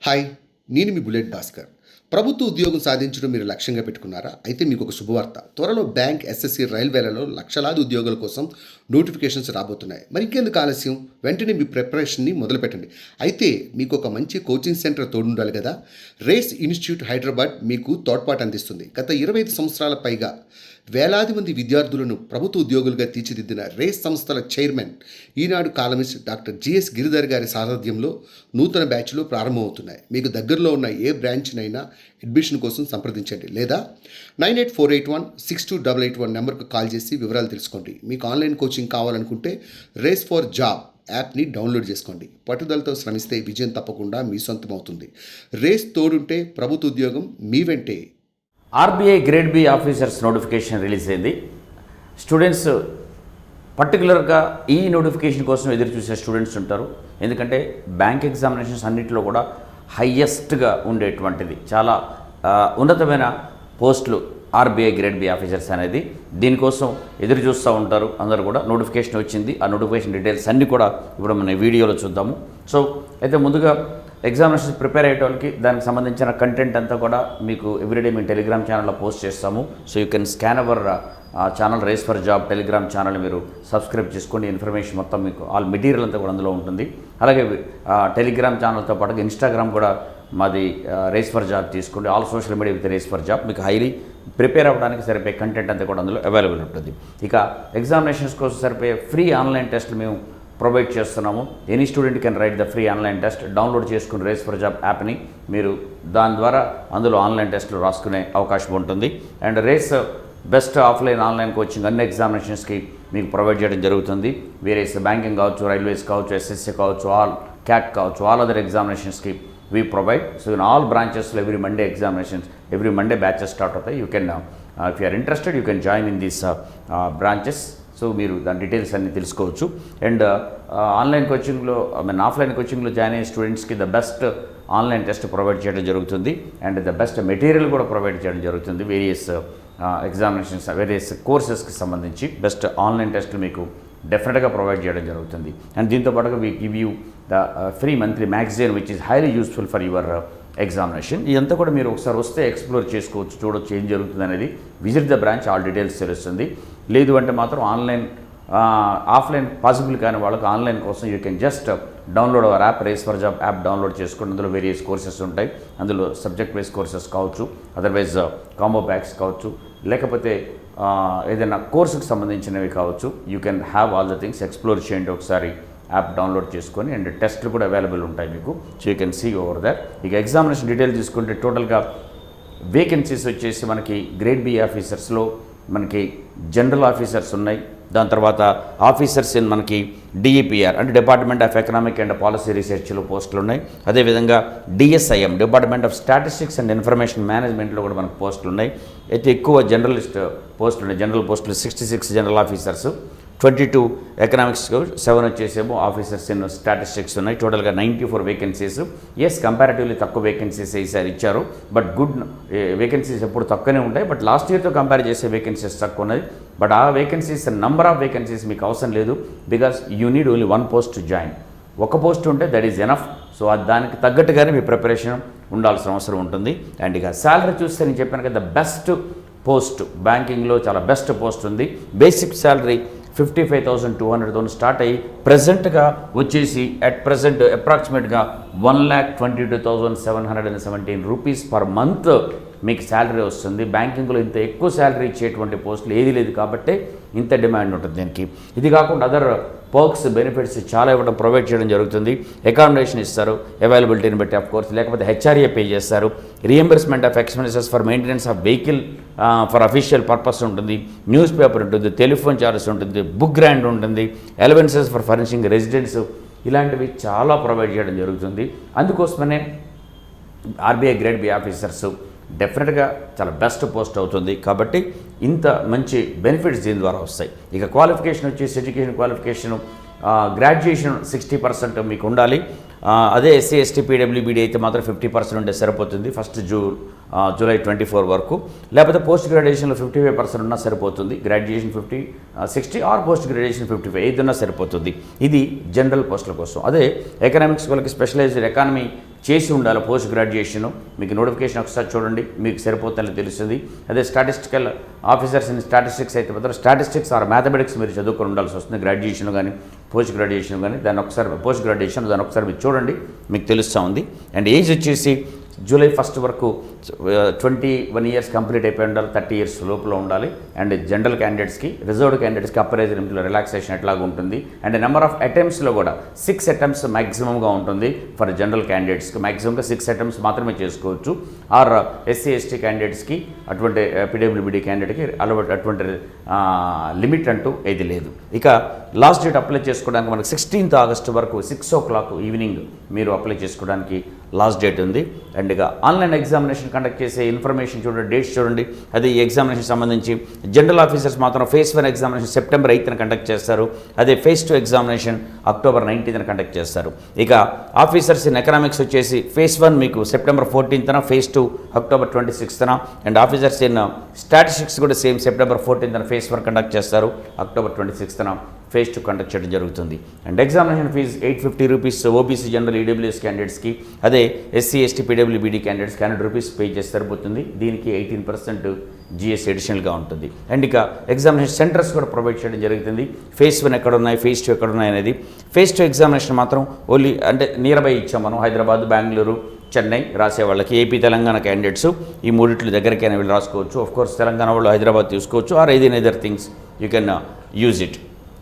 Hi, నేను మీ bullet Bhaskar. ప్రభుత్వ ఉద్యోగం సాధించడం మీరు లక్ష్యంగా పెట్టుకున్నారా? అయితే మీకు ఒక శుభవార్త. త్వరలో బ్యాంక్, ఎస్ఎస్సి, రైల్వేలలో లక్షలాది ఉద్యోగాల కోసం నోటిఫికేషన్స్ రాబోతున్నాయి. మరి ఇంకెందుకు ఆలస్యం? వెంటనే మీ ప్రిపరేషన్ని మొదలుపెట్టండి. అయితే మీకు ఒక మంచి కోచింగ్ సెంటర్ తోడుండాలి కదా. రేస్ ఇన్స్టిట్యూట్ హైదరాబాద్ మీకు తోడ్పాటు అందిస్తుంది. గత 25 సంవత్సరాల పైగా వేలాది మంది విద్యార్థులను ప్రభుత్వ ఉద్యోగులుగా తీర్చిదిద్దిన రేస్ సంస్థల చైర్మన్, ఈనాడు కాలమిస్ట్ డాక్టర్ జిఎస్ గిరిధర్ గారి సారథ్యంలో నూతన బ్యాచ్లు ప్రారంభమవుతున్నాయి. మీకు దగ్గరలో ఉన్న ఏ బ్రాంచ్నైనా అడ్మిషన్ కోసం సంప్రదించండి, లేదా 9848162881 నెంబర్కు కాల్ చేసి వివరాలు తెలుసుకోండి. మీకు ఆన్లైన్ కోచింగ్ కావాలనుకుంటే రేస్ ఫర్ జాబ్ యాప్ని డౌన్లోడ్ చేసుకోండి. పట్టుదలతో శ్రమిస్తే విజయం తప్పకుండా మీ సొంతం అవుతుంది. రేస్ తోడుంటే ప్రభుత్వ ఉద్యోగం మీ వెంటే. RBI grade B officers notification release అయింది. స్టూడెంట్స్ పర్టికులర్గా ఈ నోటిఫికేషన్ కోసం ఎదురు చూసే స్టూడెంట్స్ ఉంటారు. ఎందుకంటే బ్యాంక్ ఎగ్జామినేషన్స్ అన్నింటిలో కూడా హయ్యెస్ట్గా ఉండేటువంటిది చాలా ఉన్నతమైన పోస్టులు ఆర్బీఐ గ్రేడ్ బి ఆఫీసర్స్ అనేది. దీనికోసం ఎదురు చూస్తూ ఉంటారు అందరూ కూడా. నోటిఫికేషన్ వచ్చింది. ఆ నోటిఫికేషన్ డీటెయిల్స్ అన్నీ కూడా ఇప్పుడు మన వీడియోలో చూద్దాము. సో అయితే ముందుగా ఎగ్జామినేషన్స్ ప్రిపేర్ అయ్యే వాళ్ళకి దానికి సంబంధించిన కంటెంట్ అంతా కూడా మీకు ఎవ్రీడే మేము టెలిగ్రామ్ ఛానల్లో పోస్ట్ చేస్తాము. So you can scan our channel Race for Job Telegram channel మీరు సబ్స్క్రైబ్ చేసుకోండి. ఇన్ఫర్మేషన్ మొత్తం మీకు ఆల్ మెటీరియల్ అంతా కూడా అందులో ఉంటుంది. అలాగే టెలిగ్రామ్ ఛానల్తో పాటు ఇన్స్టాగ్రామ్ కూడా మాది రేస్ ఫర్ జాబ్ తీసుకోండి. All social media with Race for Job. మీకు హైలీ ప్రిపేర్ అవ్వడానికి సరిపోయే కంటెంట్ అంతా కూడా అందులో అవైలబుల్ ఉంటుంది. ఇక ఎగ్జామినేషన్స్ కోసం సరిపోయే ఫ్రీ ఆన్లైన్ టెస్ట్లు మేము ప్రొవైడ్ చేస్తున్నాము. Any student can write the free online test. Download చేసుకుని రేస్ ఫర్ జాబ్ యాప్ని మీరు దాని ద్వారా అందులో ఆన్లైన్ టెస్టులు రాసుకునే అవకాశం ఉంటుంది. And Race best offline online coaching అన్ని ఎగ్జామినేషన్స్కి మీకు ప్రొవైడ్ చేయడం జరుగుతుంది. వేరేస్ బ్యాంకింగ్ కావచ్చు, రైల్వేస్ కావచ్చు, ఎస్ఎస్సి కావచ్చు, ఆల్ క్యాట్ కావచ్చు, ఆల్ అదర్ ఎగ్జామినేషన్స్కి we provide. So in all బ్రాంచెస్లో every Monday examinations, every Monday batches start అవుతాయి. You can if you are interested you can join in these branches. So మీరు దాని details అన్నీ తెలుసుకోవచ్చు. And online కోచింగ్లో ఆఫ్లైన్ కోచింగ్లో జాయిన్ అయ్యే స్టూడెంట్స్కి the best online test provide చేయడం జరుగుతుంది. అండ్ ద బెస్ట్ మెటీరియల్ కూడా ప్రొవైడ్ చేయడం జరుగుతుంది. వేరియస్ ఎగ్జామినేషన్స్, వేరియస్ కోర్సెస్కి సంబంధించి బెస్ట్ ఆన్లైన్ టెస్ట్లు మీకు డెఫినెట్గా ప్రొవైడ్ చేయడం జరుగుతుంది. అండ్ దీంతో పాటుగా we give you the free monthly magazine which is highly useful for your examination. ఇదంతా కూడా మీరు ఒకసారి వస్తే ఎక్స్ప్లోర్ చేసుకోవచ్చు, చూడొచ్చు ఏం జరుగుతుంది అనేది. Visit the branch, all details తెలుస్తుంది. లేదు అంటే మాత్రం ఆఫ్లైన్ పాసిబుల్ కాని వాళ్ళకి ఆన్లైన్ కోసం you can just download our app, Race for Job app download చేసుకోండి. అందులో వేరియస్ కోర్సెస్ ఉంటాయి. అందులో సబ్జెక్ట్ వైజ్ కోర్సెస్ కావచ్చు, అదర్వైజ్ కాంబో ప్యాక్స్ కావచ్చు, లేకపోతే ఏదైనా కోర్సుకు సంబంధించినవి కావచ్చు. You can have all the things. Explore చేయండి ఒకసారి యాప్ డౌన్లోడ్ చేసుకొని. అండ్ టెస్ట్లు కూడా అవైలబుల్ ఉంటాయి మీకు. So you can see over there. ఇక ఎగ్జామినేషన్ డీటెయిల్ తీసుకుంటే టోటల్గా వేకెన్సీస్ వచ్చేసి మనకి గ్రేడ్ బి ఆఫీసర్స్లో మనకి జనరల్ ఆఫీసర్స్ ఉన్నాయి. దాని తర్వాత ఆఫీసర్స్ ఇన్ మనకి డిఈపిఆర్ అంటే department of economic and policy రీసెర్చ్లో పోస్టులు ఉన్నాయి. అదేవిధంగా DSIM department of statistics and information మేనేజ్మెంట్లో కూడా మనకు పోస్టులు ఉన్నాయి. అయితే ఎక్కువ జర్నలిస్ట్ పోస్టులు ఉన్నాయి. జనరల్ పోస్టులు 66 జనరల్ ఆఫీసర్స్, 22 ఎకనామిక్స్, 7 వచ్చేసేమో ఆఫీసర్స్ ఇన్ స్టాటిస్టిక్స్ ఉన్నాయి. టోటల్గా 94 వేకెన్సీస్. ఎస్, కంపారిటివ్లీ తక్కువ వేకెన్సీస్ ఈసారి ఇచ్చారు. బట్ గుడ్ వేకెన్సీస్ ఎప్పుడు తక్కువనే ఉంటాయి. బట్ లాస్ట్ ఇయర్తో కంపేర్ చేసే వేకెన్సీస్ తక్కువ ఉన్నది. బట్ ఆ వేకెన్సీస్ నంబర్ ఆఫ్ వేకెన్సీస్ మీకు అవసరం లేదు. Because you need only 1 post to join. ఒక పోస్ట్ ఉంటే దట్ ఈజ్ ఎనఫ్. సో దానికి తగ్గట్టుగానే మీ ప్రిపరేషన్ ఉండాల్సిన అవసరం ఉంటుంది. అండ్ ఇక శాలరీ చూస్తే నేను చెప్పాను కదా, బెస్ట్ పోస్ట్ బ్యాంకింగ్లో చాలా బెస్ట్ పోస్ట్ ఉంది. బేసిక్ శాలరీ 55,200తో స్టార్ట్ అయ్యి ప్రజెంట్గా వచ్చేసి అట్ ప్రజెంట్ అప్రాక్సిమేట్గా 1,22,717 రూపీస్ పర్ మంత్ మీకు శాలరీ వస్తుంది. బ్యాంకింగ్లో ఇంత ఎక్కువ శాలరీ ఇచ్చేటువంటి పోస్టులు ఏది లేదు కాబట్టి ఇంత డిమాండ్ ఉంటుంది దీనికి. ఇది కాకుండా అదర్ పర్క్స్, బెనిఫిట్స్ చాలా ఇవ్వడం ప్రొవైడ్ చేయడం జరుగుతుంది. అకామిడేషన్ ఇస్తారు అవైలబిలిటీని బట్టి ఆఫ్ కోర్స్, లేకపోతే హెచ్ఆర్ఏ పే చేస్తారు. Reimbursement of expenses for maintenance of vehicle for official purpose ఉంటుంది. న్యూస్ పేపర్ ఉంటుంది, టెలిఫోన్ చార్జెస్ ఉంటుంది, బుక్ గ్రాంట్ ఉంటుంది, అలవెన్సెస్ ఫర్ ఫర్నిషింగ్ రెసిడెన్స్, ఇలాంటివి చాలా ప్రొవైడ్ చేయడం జరుగుతుంది. అందుకోసమనే ఆర్బీఐ గ్రేడ్ బి ఆఫీసర్స్ డెఫినెట్గా చాలా బెస్ట్ పోస్ట్ అవుతుంది. కాబట్టి ఇంత మంచి బెనిఫిట్స్ దీని ద్వారా వస్తాయి. ఇక క్వాలిఫికేషన్ వచ్చేసి ఎడ్యుకేషన్ క్వాలిఫికేషను గ్రాడ్యుయేషన్ 60% మీకు ఉండాలి. అదే ఎస్సీ ఎస్టీ పీడబ్ల్యూబీడీ అయితే మాత్రం 50% ఉంటే సరిపోతుంది. ఫస్ట్ జూలై 24 వరకు. లేకపోతే పోస్ట్ గ్రాడ్యుయేషన్లో 55% ఉన్నా సరిపోతుంది. గ్రాడ్యుయేషన్ 60 ఆర్ పోస్ట్ గ్రాడ్యుయేషన్ 55 ఏది ఉన్నా సరిపోతుంది. ఇది జనరల్ పోస్టుల కోసం. అదే ఎకనామిక్స్ వాళ్ళకి స్పెషలైజ్డ్ ఎకానమీ చేసి ఉండాలి పోస్ట్ గ్రాడ్యుయేషన్. మీకు నోటిఫికేషన్ ఒకసారి చూడండి, మీకు సరిపోతుందని తెలుస్తుంది. అదే స్టాటిస్టికల్ ఆఫీసర్స్ ఇన్ స్టాటిస్టిక్స్ అయితే మాత్రం స్టాటిస్టిక్స్ ఆర్ మ్యాథమెటిక్స్ మీరు చదువుకొని ఉండాల్సి వస్తుంది. గ్రాడ్యుయేషన్ కానీ పోస్ట్ గ్రాడ్యుయేషన్ కానీ దాన్ని ఒకసారి మీరు చూడండి, మీకు తెలుస్తూ ఉంది. అండ్ ఏజ్ వచ్చేసి జూలై 1 వరకు 21 ఇయర్స్ కంప్లీట్ అయిపోయి ఉండాలి, 30 ఇయర్స్ లోపల ఉండాలి. అండ్ జనరల్ క్యాండిడేట్స్కి, రిజర్వ్డ్ క్యాండిడేట్స్కి అప్పర్ ఏజ్ లిమిట్లో రిలాక్సేషన్ ఎట్లాగా ఉంటుంది. అండ్ నెంబర్ ఆఫ్ అటెంప్ట్స్లో కూడా 6 అటెంప్ట్స్ మ్యాక్సిమంగా ఉంటుంది ఫర్ జనరల్ క్యాండిడేట్స్కి. మ్యాక్సిమంగా 6 అటెంప్ట్స్ మాత్రమే చేసుకోవచ్చు. ఆర్ ఎస్సీ ఎస్టీ క్యాండిడేట్స్కి, అటువంటి పీడబ్ల్యూబీడీ క్యాండిడేట్కి అటువంటి లిమిట్ అంటూ ఏది లేదు. ఇక లాస్ట్ డేట్ అప్లై చేసుకోవడానికి మనకు 16th ఆగస్టు వరకు 6 o'clock ఈవినింగ్ మీరు అప్లై చేసుకోవడానికి లాస్ట్ డేట్ ఉంది. అండ్ ఇక ఆన్లైన్ ఎగ్జామినేషన్ కండక్ట్ చేసే ఇన్ఫర్మేషన్ చూడండి, డేట్స్ చూడండి. అదే ఈ ఎగ్జామినేషన్ సంబంధించి జనరల్ ఆఫీసర్స్ మాత్రం phase 1 examination September 8th conduct చేస్తారు. అదే phase 2 examination October 19th conduct చేస్తారు. ఇక ఆఫీసర్స్ ఇన్ ఎకనామిక్స్ వచ్చేసి ఫేజ్ 1 మీకు September 14th, phase 2 October 26th. And officers in statistics కూడా same September 14th phase 1 conduct చేస్తారు, October 26th ఫేజ్ 2 కండక్ట్ చేయడం జరుగుతుంది. And examination fee 850 rupees OBC general EWS క్యాండిడేట్స్కి, అదే ఎస్సీ ఎస్టీ పీడబ్ల్యూబీడీ క్యాండిడేట్స్కి 100 rupees pay చేస్తే సరిపోతుంది. దీనికి 18% జిఎస్టీ అడిషనల్గా ఉంటుంది. అండ్ ఇక ఎగ్జామినేషన్ సెంటర్స్ కూడా ప్రొవైడ్ చేయడం జరుగుతుంది. ఫేజ్ 1 ఎక్కడ ఉన్నాయి, ఫేజ్ 2 ఎక్కడ ఉన్నాయి అనేది. ఫేజ్ 2 ఎగ్జామినేషన్ మాత్రం ఓన్లీ అంటే నియర్ బై ఇచ్చాం మనం, హైదరాబాద్, బెంగళూరు, చెన్నై రాసే వాళ్ళకి. ఏపీ తెలంగాణ క్యాండిడేట్స్ ఈ మూడిట్లు దగ్గరికైనా వీళ్ళు రాసుకోవచ్చు. ఆఫ్ కోర్స్ తెలంగాణ వాళ్ళు హైదరాబాద్ తీసుకోవచ్చు, are either things you can use it.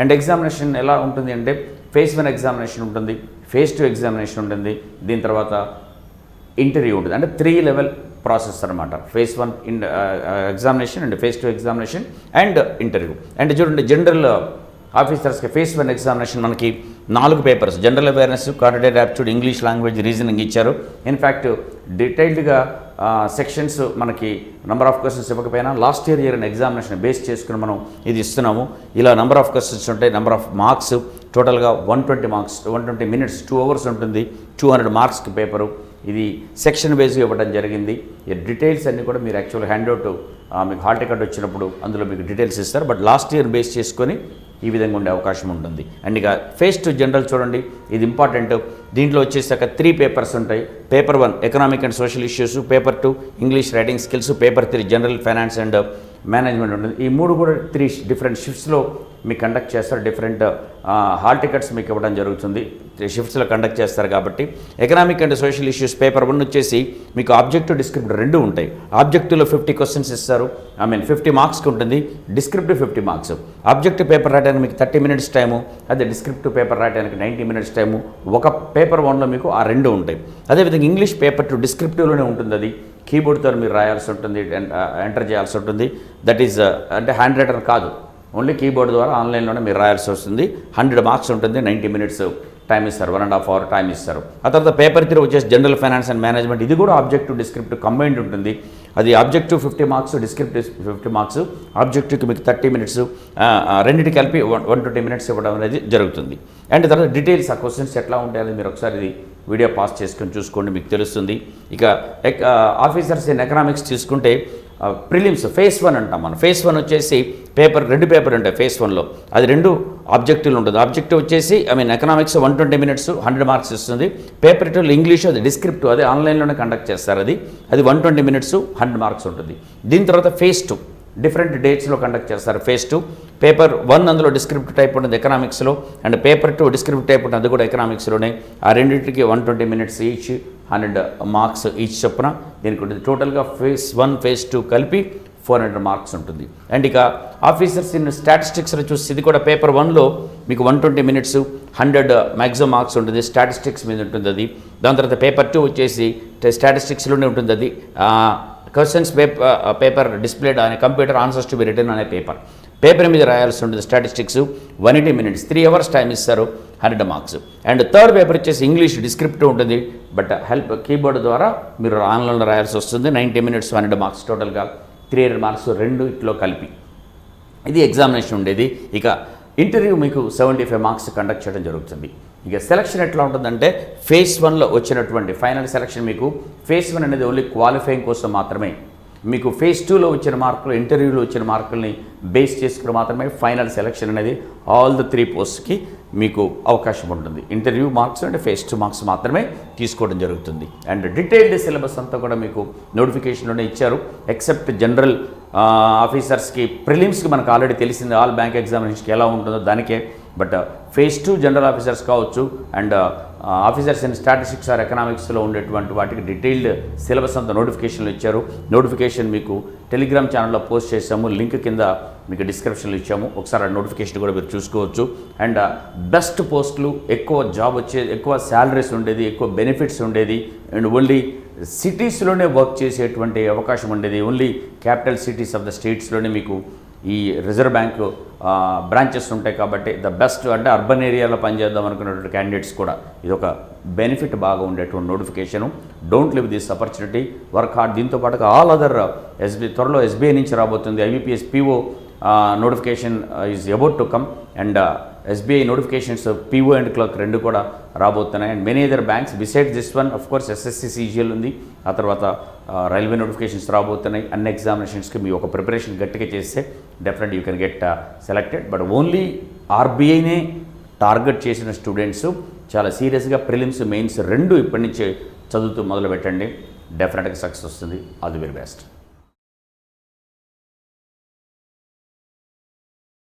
And examination ఎలా ఉంటుంది అంటే ఫేజ్ 1 ఎగ్జామినేషన్ ఉంటుంది, ఫేజ్ 2 ఎగ్జామినేషన్ ఉంటుంది, దీని తర్వాత ఇంటర్వ్యూ ఉంటుంది. అంటే 3 level ప్రాసెస్ అనమాట. Phase 1 examination and phase 2 examination and interview. And చూడండి జనరల్ ఆఫీసర్స్కి ఫేజ్ 1 ఎగ్జామినేషన్ మనకి 4 papers, general awareness, quantitative aptitude, English language, reasoning ఇచ్చారు. ఇన్ఫ్యాక్ట్ డీటెయిల్డ్గా సెక్షన్స్ మనకి నెంబర్ ఆఫ్ క్వశ్చన్స్ ఇవ్వకపోయినా లాస్ట్ ఇయర్ ఎగ్జామినేషన్ బేస్ చేసుకుని మనం ఇది ఇస్తున్నాము. ఇలా నెంబర్ ఆఫ్ క్వశ్చన్స్ ఉంటాయి, నెంబర్ ఆఫ్ మార్క్స్ టోటల్గా 120 మార్క్స్, 120 minutes, 2 hours ఉంటుంది, 200 మార్క్స్కి పేపరు. ఇది సెక్షన్ బేస్గా ఇవ్వడం జరిగింది. ఈ డీటెయిల్స్ అన్నీ కూడా మీరు యాక్చువల్గా హ్యాండ్అవుట్ మీకు హాల్ టికెట్ వచ్చినప్పుడు అందులో మీకు డీటెయిల్స్ ఇస్తారు. బట్ లాస్ట్ ఇయర్ బేస్ చేసుకొని ఈ విధంగా ఉండే అవకాశం ఉంటుంది. అండ్ ఇక ఫేజ్ 2 జనరల్ చూడండి, ఇది ఇంపార్టెంట్. దీంట్లో వచ్చేసాక 3 పేపర్స్ ఉంటాయి. Paper 1 economic and social issues, paper 2 English writing skills, paper 3 general finance and management ఉంటుంది. ఈ 3 కూడా 3 డిఫరెంట్ షిఫ్ట్స్లో మీకు కండక్ట్ చేస్తారు. డిఫరెంట్ హాల్ టికెట్స్ మీకు ఇవ్వడం జరుగుతుంది, 3 షిఫ్ట్స్లో కండక్ట్ చేస్తారు. కాబట్టి economic and social issues paper 1 వచ్చేసి మీకు ఆబ్జెక్టివ్, డిస్క్రిప్టివ్ 2 ఉంటాయి. ఆబ్జెక్టివ్లో 50 questions ఇస్తారు, 50 మార్క్స్కి ఉంటుంది. Descriptive 50 marks. ఆబ్జెక్టివ్ పేపర్ రాయడానికి మీకు 30 minutes టైము, అదే డిస్క్రిప్టివ్ పేపర్ రాయడానికి 90 minutes టైము. ఒక పేపర్ 1లో మీకు ఆ 2 ఉంటాయి. అదేవిధంగా ఇంగ్లీష్ పేపర్ 2 డిస్క్రిప్టివ్లోనే ఉంటుంది. అది కీబోర్డ్తో మీరు రాయాల్సి ఉంటుంది, ఎంటర్ చేయాల్సి ఉంటుంది. దట్ ఈజ్ అంటే హ్యాండ్ రైటర్ కాదు, ఓన్లీ కీబోర్డ్ ద్వారా ఆన్లైన్లోనే మీరు రాయాల్సి వస్తుంది. 100 మార్క్స్ ఉంటుంది, 90 minutes టైం ఇస్తారు, 1.5 hour టైం ఇస్తారు. ఆ తర్వాత పేపర్ 3 వచ్చేసి జనరల్ ఫైనాన్స్ అండ్ మేనేజ్మెంట్. ఇది కూడా ఆబ్జెక్టివ్, డిస్క్రిప్టివ్ కంబైన్డ్ ఉంటుంది. అది ఆబ్జెక్టివ్ 50 మార్క్స్, డిస్క్రిప్టివ్ 50 మార్క్స్. ఆబ్జెక్టివ్కి మీకు 30 minutes, రెండింటి కలిపి 120 minutes ఇవ్వడం అనేది జరుగుతుంది. అండ్ తర్వాత డీటెయిల్స్ ఆ క్వశ్చన్స్ ఎట్లా ఉంటాయని మీరు ఒకసారి ఇది వీడియో పాస్ చేసుకొని చూసుకోండి, మీకు తెలుస్తుంది. ఇక ఆఫీసర్స్ ఇన్ ఎకనామిక్స్ తీసుకుంటే ప్రిలిమ్స్ ఫేజ్ 1 అంటాం మనం. ఫేజ్ 1 వచ్చేసి రెండు పేపర్ ఉంటాయి ఫేజ్ 1లో. అది 2 ఆబ్జెక్టివ్లు ఉంటుంది. ఆబ్జెక్టివ్ వచ్చేసి ఎకనామిక్స్ 120 minutes 100 మార్క్స్ ఇస్తుంది. పేపర్ 2 ఇంగ్లీష్, అది డిస్క్రిప్టివ్, అది ఆన్లైన్లోనే కండక్ట్ చేస్తారు. అది 120 minutes 100 మార్క్స్ ఉంటుంది. దీని తర్వాత ఫేజ్ 2 డిఫరెంట్ డేట్స్లో కండక్ట్ చేస్తారు. ఫేజ్ 2 పేపర్ 1 అందులో డిస్క్రిప్టివ్ టైప్ ఉంటుంది ఎకనామిక్స్లో, అండ్ పేపర్ 2 డిస్క్రిప్టివ్ టైప్ ఉంటుంది, అది కూడా ఎకనామిక్స్లోనే. ఆ రెండింటికి 120 minutes ఈచ్, 100 మార్క్స్ ఈచ్ చొప్పున దీనికి ఉంటుంది. టోటల్గా ఫేజ్ 1 ఫేజ్ 2 కలిపి 400 మార్క్స్ ఉంటుంది. అండ్ ఇక ఆఫీసర్స్ ఇన్ స్టాటిస్టిక్స్లో చూసి ఇది కూడా పేపర్ 1లో మీకు 120 minutes 100 మ్యాక్సిమం మార్క్స్ ఉంటుంది. స్టాటిస్టిక్స్ మీద ఉంటుంది అది. దాని తర్వాత పేపర్ 2 వచ్చేసి స్టాటిస్టిక్స్లోనే ఉంటుంది. అది క్వశ్చన్స్ పేపర్ డిస్ప్లేడ్ అనే computer answers to be return అనే పేపర్ మీద రాయాల్సి ఉంటుంది. స్టాటిస్టిక్స్ 180 minutes 3 hours టైం ఇస్తారు, 100 మార్క్స్. అండ్ థర్డ్ పేపర్ వచ్చేసి ఇంగ్లీష్ డిస్క్రిప్టివ్ ఉంటుంది, బట్ హెల్ప్ కీబోర్డ్ ద్వారా మీరు ఆన్లైన్లో రాయాల్సి వస్తుంది. 90 minutes 100 మార్క్స్, టోటల్గా 300 మార్క్స్, 2 ఇట్లో కలిపి ఇది ఎగ్జామినేషన్ ఉండేది. ఇక ఇంటర్వ్యూ మీకు 75 మార్క్స్ కండక్ట్ చేయడం జరుగుతుంది. ఇక సెలక్షన్ ఎట్లా ఉంటుందంటే ఫేజ్ 1లో వచ్చినటువంటి ఫైనల్ సెలక్షన్ మీకు ఫేజ్ 1 అనేది ఓన్లీ క్వాలిఫైయింగ్ కోసం మాత్రమే. మీకు ఫేజ్ 2లో వచ్చిన మార్కులు, ఇంటర్వ్యూలో వచ్చిన మార్కుల్ని బేస్ చేసుకుని మాత్రమే ఫైనల్ సెలక్షన్ అనేది ఆల్ ద 3 పోస్ట్కి మీకు అవకాశం ఉంటుంది. ఇంటర్వ్యూ మార్క్స్ అంటే ఫేజ్ 2 మార్క్స్ మాత్రమే తీసుకోవడం జరుగుతుంది. అండ్ డీటెయిల్డ్ సిలబస్ అంతా కూడా మీకు నోటిఫికేషన్లోనే ఇచ్చారు. ఎక్సెప్ట్ జనరల్ ఆఫీసర్స్కి ప్రిలిమ్స్కి మనకు ఆల్రెడీ తెలిసింది ఆల్ బ్యాంక్ ఎగ్జామినేషన్కి ఎలా ఉంటుందో దానికే. బట్ ఫేజ్ 2 జనరల్ ఆఫీసర్స్ కావచ్చు and officers in statistics or ఎకనామిక్స్లో ఉండేటువంటి వాటికి డీటెయిల్డ్ సిలబస్ అంతా నోటిఫికేషన్లు ఇచ్చారు. నోటిఫికేషన్ మీకు టెలిగ్రామ్ ఛానల్లో పోస్ట్ చేసాము, లింక్ కింద మీకు డిస్క్రిప్షన్లో ఇచ్చాము. ఒకసారి ఆ నోటిఫికేషన్ కూడా మీరు చూసుకోవచ్చు. అండ్ బెస్ట్ పోస్టులు, ఎక్కువ జాబ్ వచ్చేది, ఎక్కువ శాలరీస్ ఉండేది, ఎక్కువ బెనిఫిట్స్ ఉండేది అండ్ ఓన్లీ సిటీస్లోనే వర్క్ చేసేటువంటి అవకాశం ఉండేది. Only capital cities of the స్టేట్స్లోనే మీకు ఈ రిజర్వ్ బ్యాంకు బ్రాంచెస్ ఉంటాయి కాబట్టి ద బెస్ట్ అంటే అర్బన్ ఏరియాలో పనిచేద్దాం అనుకున్నటువంటి క్యాండిడేట్స్ కూడా ఇది ఒక బెనిఫిట్ బాగా ఉండేటువంటి notification. Don't live this opportunity, work hard. దీంతో పాటుగా ఆల్ అదర్ త్వరలో ఎస్బీఐ నుంచి రాబోతుంది IBPS PO notification is about to come and SBI notifications PO and clerk 2 కూడా రాబోతున్నాయి. And many other banks beside this one of course SSC CGL ఉంది. ఆ తర్వాత రైల్వే నోటిఫికేషన్స్ రాబోతున్నాయి. అన్ని ఎగ్జామినేషన్స్కి మీ ఒక ప్రిపరేషన్ గట్టిగా చేస్తే definite you can get selected. But only ఆర్బీఐనే టార్గెట్ చేసిన స్టూడెంట్స్ చాలా సీరియస్గా ప్రిలిమ్స్, మెయిన్స్ 2 ఇప్పటి నుంచే చదువుతూ మొదలు పెట్టండి. డెఫినెట్గా సక్సెస్ వస్తుంది. All the very best.